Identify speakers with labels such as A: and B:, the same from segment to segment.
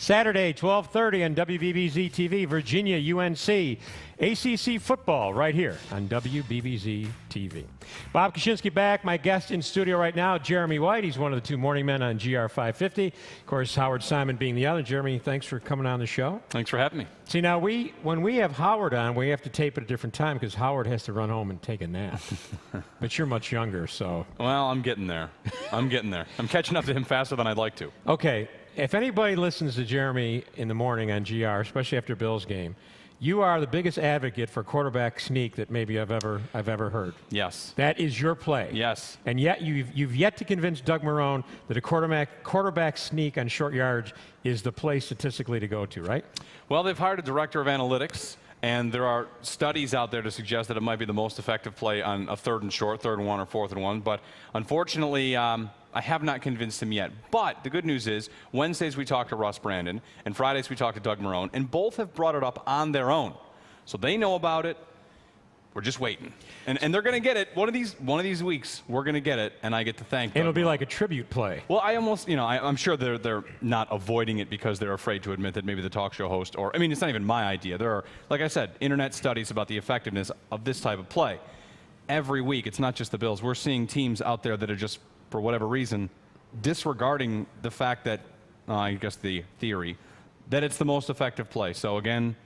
A: Saturday, 12:30 on WBBZ-TV, Virginia, UNC. ACC football right here on WBBZ-TV. Bob Kaczynski back. My guest in studio right now, Jeremy White. He's one of the two morning men on GR 550. Of course, Howard Simon being the other. Jeremy, thanks for coming on the show.
B: Thanks for having me.
A: See, now, when we have Howard on, we have to tape at a different time because Howard has to run home and take a nap. But you're much younger, so.
B: Well, I'm getting there. I'm getting there. I'm catching up to him faster than I'd like to.
A: Okay. If anybody listens to Jeremy in the morning on GR, especially after Bill's game, you are the biggest advocate for quarterback sneak that maybe I've ever heard.
B: Yes.
A: That is your play.
B: Yes.
A: And yet you've yet to convince Doug Marrone that a quarterback sneak on short yards is the play statistically to go to, right? Well,
B: they've hired a director of analytics, and there are studies out there to suggest that it might be the most effective play on a 3rd and short, 3rd and 1 or 4th and 1. But unfortunately, I have not convinced him yet. But the good news is, Wednesdays we talk to Russ Brandon, and Fridays we talk to Doug Marrone, and both have brought it up on their own. So they know about it. We're just waiting. And they're going to get it. One of these weeks, we're going to get it, and I get to thank them.
A: It'll be like a tribute play.
B: Well, I almost, I'm sure they're not avoiding it because they're afraid to admit that maybe the talk show host, or, I mean, it's not even my idea. There are, like I said, internet studies about the effectiveness of this type of play. Every week, it's not just the Bills. We're seeing teams out there that are just, for whatever reason, disregarding the fact that, I guess the theory, that it's the most effective play. So again,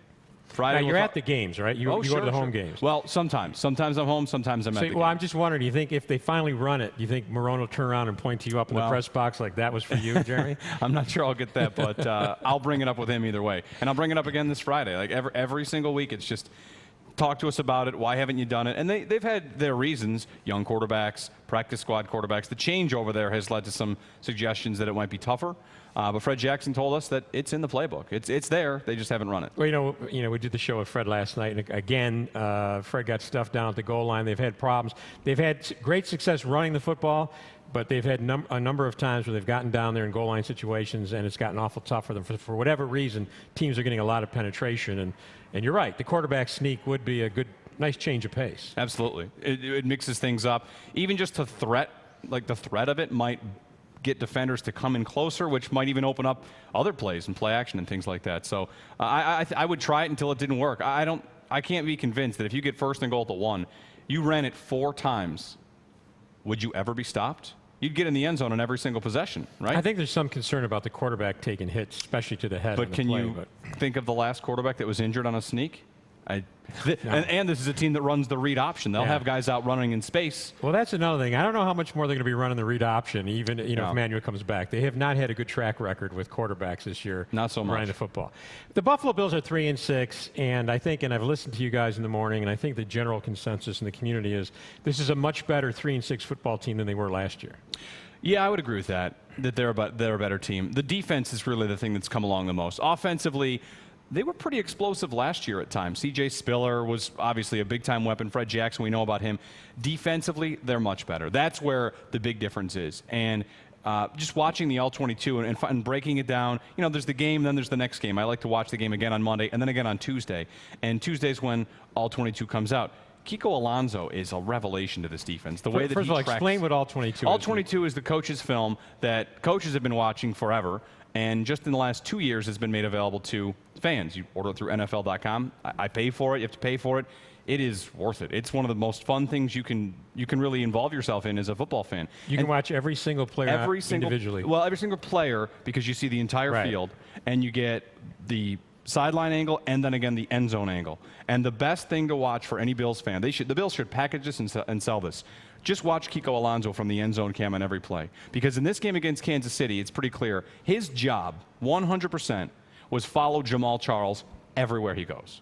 B: Friday.
A: Now, you're at the games, right? You go to the home games.
B: Well, sometimes. Sometimes I'm home, sometimes I'm at the games.
A: Well, I'm just wondering, do you think if they finally run it, do you think Marrone will turn around and point to you up in the press box like that was for you, Jeremy?
B: I'm not sure I'll get that, but I'll bring it up with him either way. And I'll bring it up again this Friday. Like every single week, it's just, talk to us about it. Why haven't you done it? And they've had their reasons, young quarterbacks, practice squad quarterbacks. The change over there has led to some suggestions that it might be tougher. But Fred Jackson told us that it's in the playbook. It's there. They just haven't run it.
A: Well, we did the show with Fred last night, and again, Fred got stuffed down at the goal line. They've had problems. They've had great success running the football, but they've had a number of times where they've gotten down there in goal line situations, and it's gotten awful tough for them. For whatever reason, teams are getting a lot of penetration, and you're right. The quarterback sneak would be a nice change of pace.
B: Absolutely. It mixes things up. Even just the threat of it might get defenders to come in closer, which might even open up other plays and play action and things like that. So I would try it until it didn't work. I can't be convinced that if you get 1st and goal at the 1, you ran it 4 times, would you ever be stopped? You'd get in the end zone on every single possession, right?
A: I think there's some concern about the quarterback taking hits, especially to the head.
B: But can you think of the last quarterback that was injured on a sneak? No. And this is a team that runs the read option. They'll have guys out running in space.
A: Well, that's another thing. I don't know how much more they're going to be running the read option, even if Manuel comes back. They have not had a good track record with quarterbacks this year.
B: Not so much.
A: Running the football. The Buffalo Bills are 3-6, and I think, and I've listened to you guys in the morning, and I think the general consensus in the community is this is a much better 3-6 football team than they were last year.
B: Yeah, I would agree with that. That they're a better team. The defense is really the thing that's come along the most. Offensively, they were pretty explosive last year at times. C.J. Spiller was obviously a big-time weapon. Fred Jackson, we know about him. Defensively, they're much better. That's where the big difference is. And just watching the All-22 and breaking it down, there's the game, then there's the next game. I like to watch the game again on Monday and then again on Tuesday. And Tuesday's when All-22 comes out. Kiko Alonso is a revelation to this defense. The way that
A: First of all, explain what All-22 is.
B: All-22 is the coach's film that coaches have been watching forever, and just in the last 2 years has been made available to fans. You order it through NFL.com. I pay for it. You have to pay for it. It is worth it. It's one of the most fun things you can really involve yourself in as a football fan.
A: You can watch every single player individually.
B: Well, every single player, because you see the entire field, and you get the sideline angle and then again the end zone angle. And the best thing to watch for any Bills fan, the Bills should package this and sell this. Just watch Kiko Alonso from the end zone cam on every play. Because in this game against Kansas City, it's pretty clear. His job, 100%, was follow Jamal Charles everywhere he goes.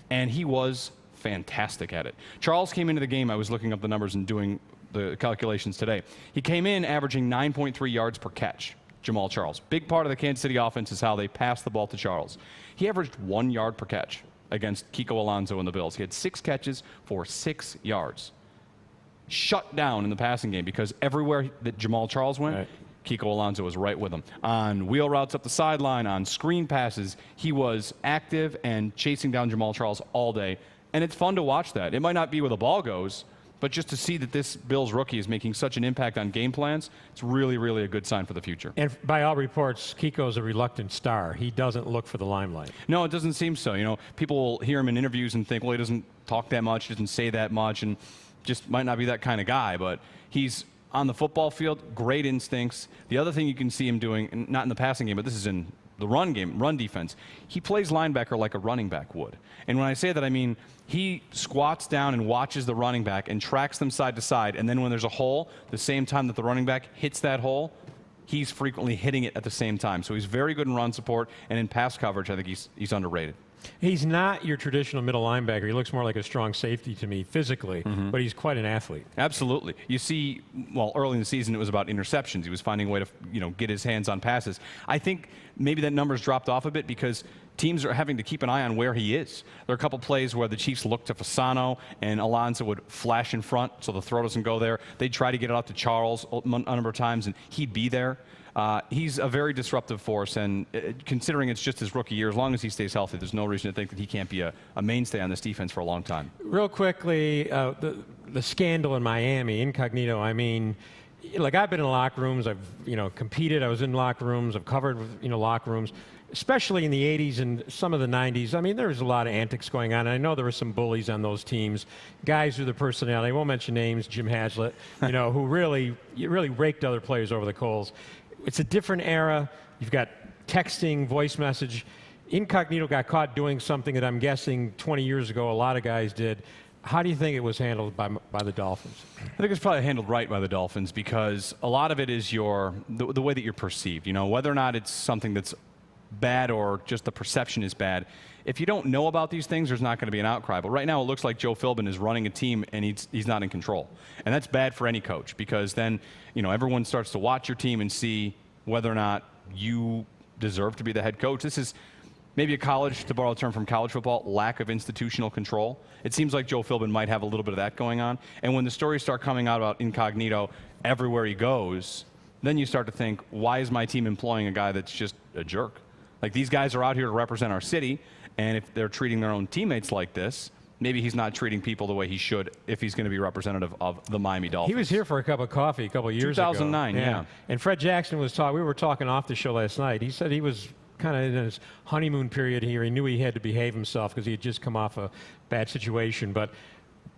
B: And he was fantastic at it. Charles came into the game, I was looking up the numbers and doing the calculations today. He came in averaging 9.3 yards per catch, Jamal Charles. Big part of the Kansas City offense is how they pass the ball to Charles. He averaged 1 yard per catch against Kiko Alonso and the Bills. He had 6 catches for 6 yards. Shut down in the passing game because everywhere that Jamal Charles went, Kiko Alonso was right with him. On wheel routes up the sideline, on screen passes, he was active and chasing down Jamal Charles all day. And it's fun to watch that. It might not be where the ball goes, But just to see that this Bills rookie is making such an impact on game plans, it's really, really a good sign for the future.
A: And by all reports, Kiko's a reluctant star. He doesn't look for the limelight.
B: No, it doesn't seem so. You know, people will hear him in interviews and think, well, he doesn't talk that much, doesn't say that much, and just might not be that kind of guy. But he's on the football field, great instincts. The other thing you can see him doing, not in the passing game, but this is in the run game, run defense, he plays linebacker like a running back would. And when I say that, I mean he squats down and watches the running back and tracks them side to side, and then when there's a hole, the same time that the running back hits that hole, he's frequently hitting it at the same time. So he's very good in run support, and in pass coverage, I think he's underrated.
A: He's not your traditional middle linebacker. He looks more like a strong safety to me physically, but he's quite an athlete.
B: Absolutely. You see, well, early in the season, it was about interceptions. He was finding a way to, get his hands on passes. I think maybe that number's dropped off a bit because teams are having to keep an eye on where he is. There are a couple plays where the Chiefs looked to Fasano and Alonso would flash in front so the throw doesn't go there. They'd try to get it out to Charles a number of times, and he'd be there. He's a very disruptive force, and considering it's just his rookie year, as long as he stays healthy, there's no reason to think that he can't be a mainstay on this defense for a long time.
A: Real quickly, the scandal in Miami, incognito, I mean, like I've been in locker rooms, I've competed, I was in locker rooms, I've covered locker rooms, especially in the 80s and some of the 90s. I mean, there was a lot of antics going on, and I know there were some bullies on those teams, guys with the personality, I won't mention names, Jim Haslett, who really raked other players over the coals. It's a different era. You've got texting, voice message. Incognito got caught doing something that I'm guessing 20 years ago a lot of guys did. How do you think it was handled by the Dolphins?
B: I think it's probably handled right by the Dolphins because a lot of it is the way that you're perceived. Whether or not it's something that's bad or just the perception is bad. If you don't know about these things, there's not going to be an outcry. But right now it looks like Joe Philbin is running a team and he's not in control. And that's bad for any coach because then everyone starts to watch your team and see whether or not you deserve to be the head coach. This is maybe a college, to borrow a term from college football, lack of institutional control. It seems like Joe Philbin might have a little bit of that going on. And when the stories start coming out about Incognito everywhere he goes, then you start to think, why is my team employing a guy that's just a jerk? Like, these guys are out here to represent our city, and if they're treating their own teammates like this, maybe he's not treating people the way he should if he's going to be representative of the Miami Dolphins.
A: He was here for a cup of coffee a couple of years
B: 2009,
A: ago.
B: yeah.
A: And Fred Jackson was talking, we were talking off the show last night. He said he was kind of in his honeymoon period here. He knew he had to behave himself because he had just come off a bad situation. But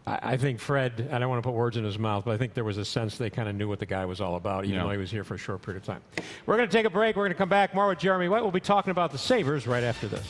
A: I think Fred, I don't want to put words in his mouth, but I think there was a sense they kind of knew what the guy was all about, even though he was here for a short period of time. We're going to take a break. We're going to come back more with Jeremy White. We'll be talking about the Sabres right after this.